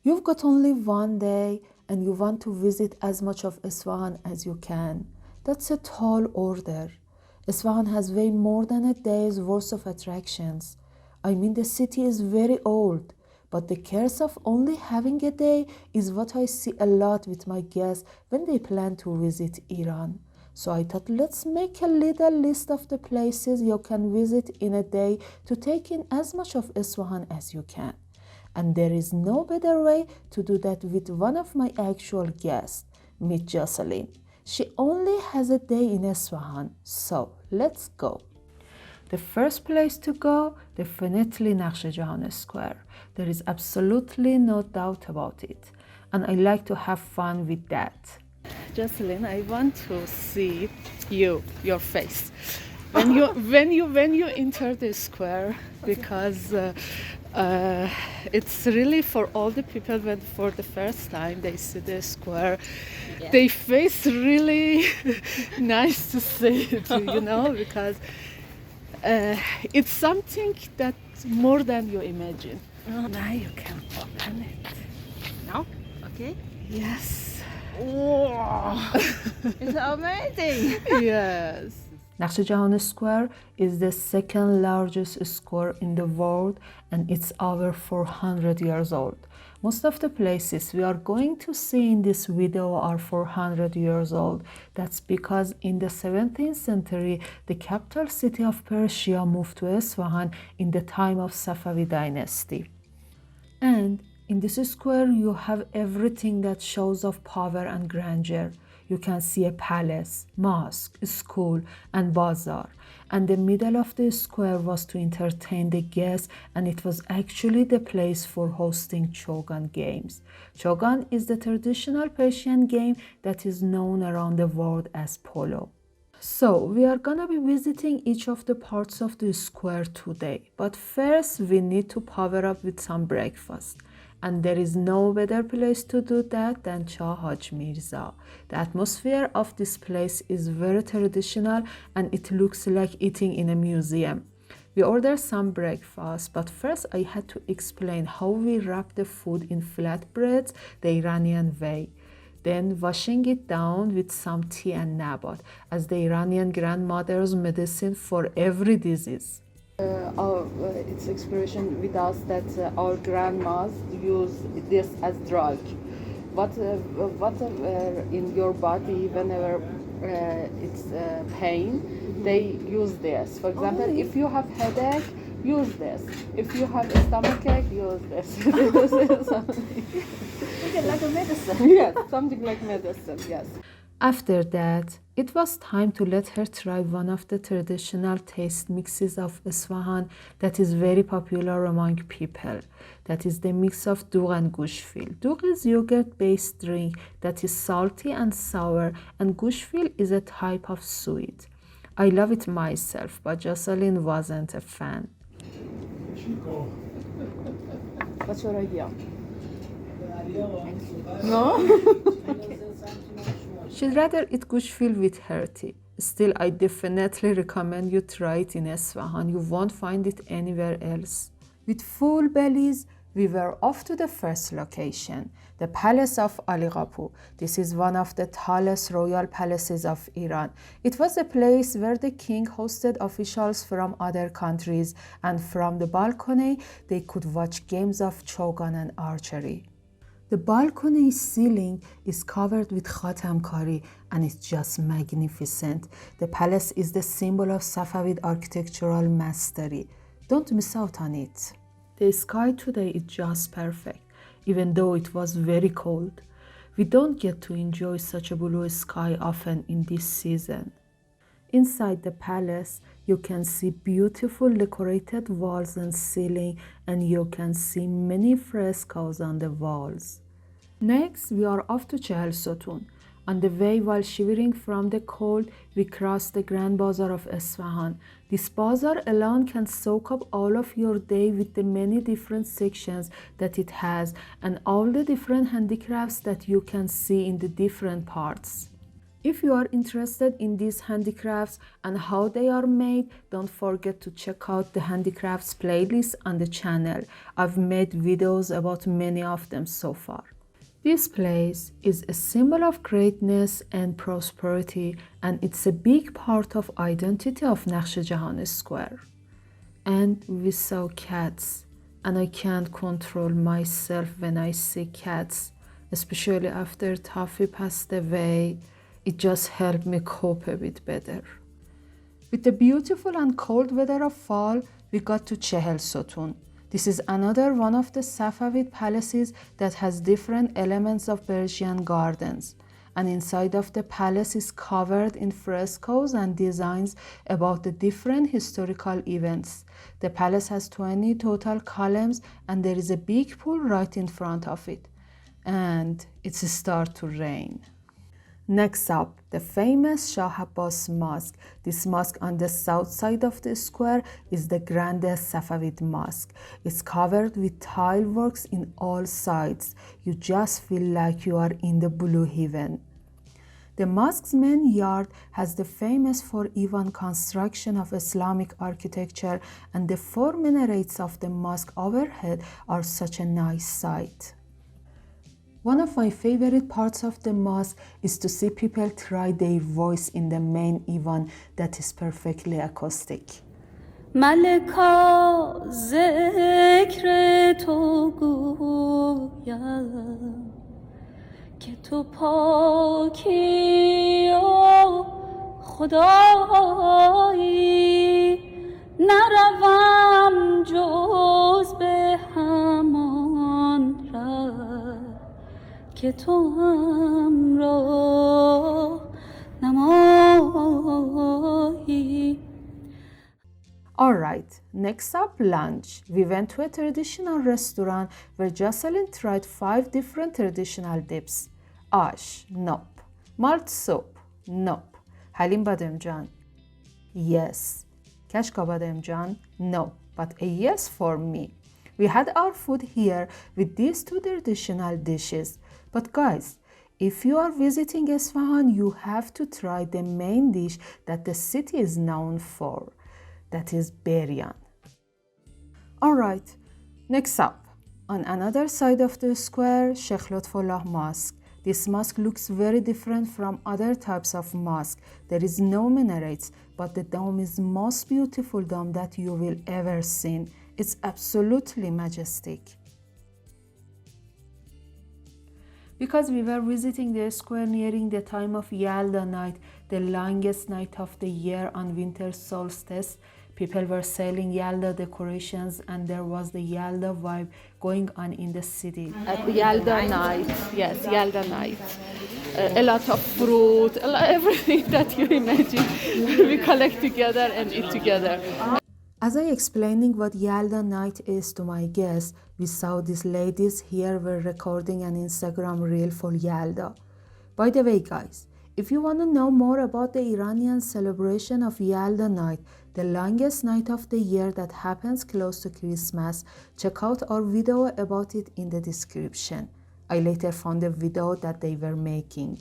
You've got only one day and you want to visit as much of Isfahan as you can. That's a tall order. Isfahan has way more than a day's worth of attractions. I mean, the city is very old, but the curse of only having a day is what I see a lot with my guests when they plan to visit Iran. So I thought, let's make a little list of the places you can visit in a day to take in as much of Isfahan as you can. And there is no better way to do that with one of my actual guests, meet Jocelyn. She only has a day in Isfahan, so let's go. The first place to go, definitely Naqsh-e Jahan Square. There is absolutely no doubt about it. And I like to have fun with that. Jocelyn, I want to see your face. When you enter the square, because it's really for all the people when for the first time they see the square, they face really nice to see it, because it's something that more than you imagine. Now you can open it. No? Okay. Yes. Wow. It's amazing. Yes. Naqsh-e Jahan Square is the second largest square in the world and it's over 400 years old. Most of the places we are going to see in this video are 400 years old. That's because in the 17th century, the capital city of Persia moved to Isfahan in the time of Safavid dynasty. And in this square, you have everything that shows off power and grandeur. You can see a palace, mosque, school, and bazaar. And the middle of the square was to entertain the guests, and it was actually the place for hosting Chogan games. Chogan is the traditional Persian game that is known around the world as polo. So we are gonna be visiting each of the parts of the square today. But first, we need to power up with some breakfast. And there is no better place to do that than Shah Haj Mirza. The atmosphere of this place is very traditional and it looks like eating in a museum. We ordered some breakfast, but first I had to explain how we wrap the food in flatbreads the Iranian way. Then washing it down with some tea and nabat, as the Iranian grandmother's medicine for every disease. It's expression with us that our grandmas use this as drug. Whatever in your body, whenever it's pain, they use this. For example, if you have headache, use this. If you have stomachache, use this. Like a medicine. Yes, something like medicine, yes. After that, it was time to let her try one of the traditional taste mixes of Isfahan that is very popular among people. That is the mix of dugh and gushfil. Dugh is yogurt-based drink that is salty and sour, and gushfil is a type of sweet. I love it myself, but Jocelyn wasn't a fan. What's your idea? No? She'd rather eat gushfil with her tea. Still, I definitely recommend you try it in Isfahan. You won't find it anywhere else. With full bellies, we were off to the first location, the Palace of Ali Qapu. This is one of the tallest royal palaces of Iran. It was a place where the king hosted officials from other countries, and from the balcony, they could watch games of chogan and archery. The balcony ceiling is covered with khatamkari and it's just magnificent. The palace is the symbol of Safavid architectural mastery. Don't miss out on it. The sky today is just perfect, even though it was very cold. We don't get to enjoy such a blue sky often in this season. Inside the palace, you can see beautiful decorated walls and ceiling, and you can see many frescoes on the walls. Next, we are off to Chehel Sotoon. On the way, while shivering from the cold, we cross the Grand Bazaar of Isfahan. This bazaar alone can soak up all of your day with the many different sections that it has and all the different handicrafts that you can see in the different parts. If you are interested in these handicrafts and how they are made, don't forget to check out the handicrafts playlist on the channel. I've made videos about many of them so far. This place is a symbol of greatness and prosperity, and it's a big part of identity of Naqsh-e Square. And we saw cats, and I can't control myself when I see cats, especially after Tafi passed away. It just helped me cope a bit better. With the beautiful and cold weather of fall, we got to Chehel Sotoon. This is another one of the Safavid palaces that has different elements of Persian gardens. And inside of the palace is covered in frescoes and designs about the different historical events. The palace has 20 total columns and there is a big pool right in front of it. And it's started to rain. Next up, the famous Shah Abbas Mosque. This mosque on the south side of the square is the grandest Safavid mosque. It's covered with tile works in all sides. You just feel like you are in the blue heaven. The mosque's main yard has the famous for even construction of Islamic architecture, and the 4 minarets of the mosque overhead are such a nice sight. One of my favorite parts of the mosque is to see people try their voice in the main Ivan that is perfectly acoustic. ملکا ذکر تو گویم که تو پاکی و خدایی نروم جز به همان ره که تو همراه نمایی. Alright, next up lunch. We went to a traditional restaurant where Jocelyn tried 5 different traditional dips. Ash, nope. Malt soup, nope. Halim bademjan, yes. Kashka bademjan, no. But a yes for me. We had our food here with these 2 traditional dishes. But guys, if you are visiting Isfahan, you have to try the main dish that the city is known for. That is biryan. Alright, next up. On another side of the square, Sheikh Lotfollah Mosque. This mosque looks very different from other types of mosque. There is no minarets, but the dome is the most beautiful dome that you will ever see. It's absolutely majestic. Because we were visiting the square nearing the time of Yalda night, the longest night of the year on winter solstice, people were selling Yalda decorations and there was the Yalda vibe going on in the city. At the Yalda night, yes, Yalda night. A lot of fruit, everything that you imagine, we collect together and eat together. As I explaining what Yalda night is to my guests, we saw these ladies here were recording an Instagram reel for Yalda. By the way guys, if you want to know more about the Iranian celebration of Yalda night, the longest night of the year that happens close to Christmas, check out our video about it in the description. I later found a video that they were making.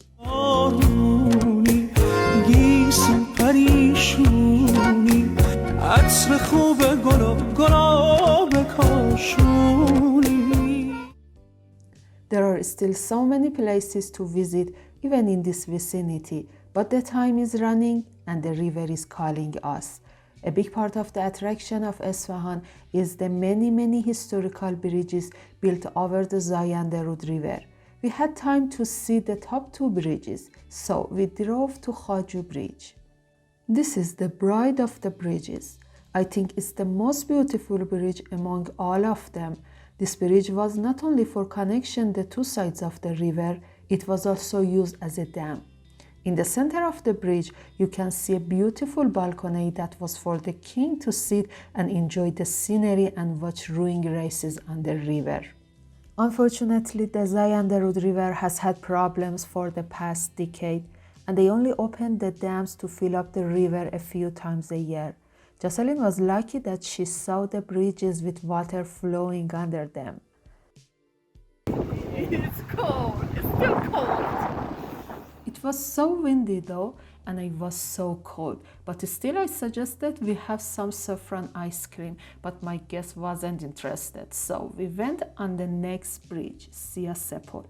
There are still so many places to visit even in this vicinity, but the time is running and the river is calling us. A big part of the attraction of Isfahan is the many historical bridges built over the Zayanderud River. We had time to see the top 2 bridges, so we drove to Khaju Bridge. This is the bride of the bridges. I think it's the most beautiful bridge among all of them. This bridge was not only for connection the 2 sides of the river, it was also used as a dam. In the center of the bridge, you can see a beautiful balcony that was for the king to sit and enjoy the scenery and watch rowing races on the river. Unfortunately, the Zayanderud River has had problems for the past decade, and they only opened the dams to fill up the river a few times a year. Jocelyn was lucky that she saw the bridges with water flowing under them. It's cold. It's still cold. It It was so windy though, and I was so cold, but still I suggested we have some saffron ice cream, but my guest wasn't interested, so we went on the next bridge, Sia Sepol.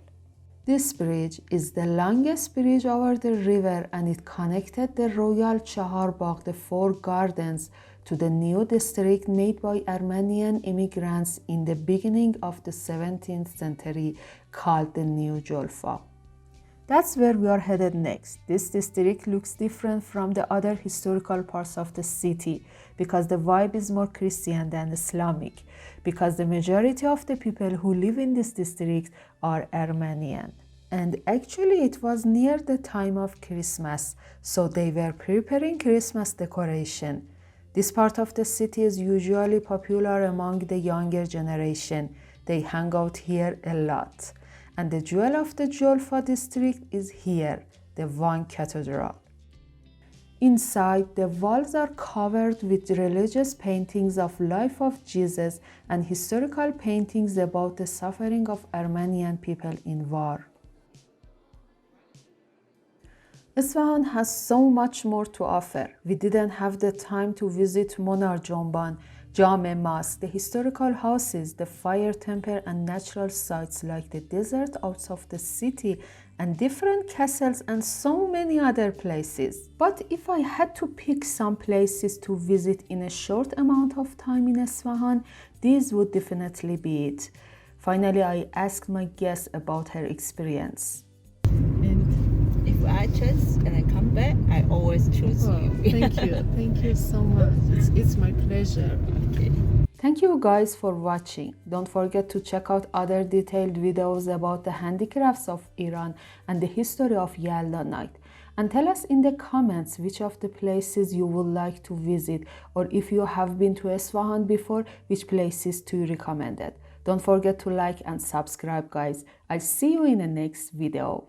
This bridge is the longest bridge over the river, and it connected the Royal Chahar Bagh, the four gardens, to the new district made by Armenian immigrants in the beginning of the 17th century called the New Julfa. That's where we are headed next. This district looks different from the other historical parts of the city because the vibe is more Christian than Islamic, because the majority of the people who live in this district are Armenian. And actually it was near the time of Christmas, so they were preparing Christmas decoration. This part of the city is usually popular among the younger generation. They hang out here a lot. And the jewel of the Julfa district is here, the Vank Cathedral. Inside, the walls are covered with religious paintings of life of Jesus and historical paintings about the suffering of Armenian people in war. Isfahan has so much more to offer. We didn't have the time to visit Monar Jomban, Jame Mosque, the historical houses, the fire temple, and natural sites like the desert outside of the city and different castles and so many other places. But if I had to pick some places to visit in a short amount of time in Isfahan, these would definitely be it. Finally, I asked my guest about her experience. And if I choose and I come back, I always choose you. Thank you so much. It's my pleasure. Okay. Thank you guys for watching. Don't forget to check out other detailed videos about the handicrafts of Iran and the history of Yalda night. And tell us in the comments which of the places you would like to visit, or if you have been to Isfahan before, which places do you recommend it. Don't forget to like and subscribe guys. I'll see you in the next video.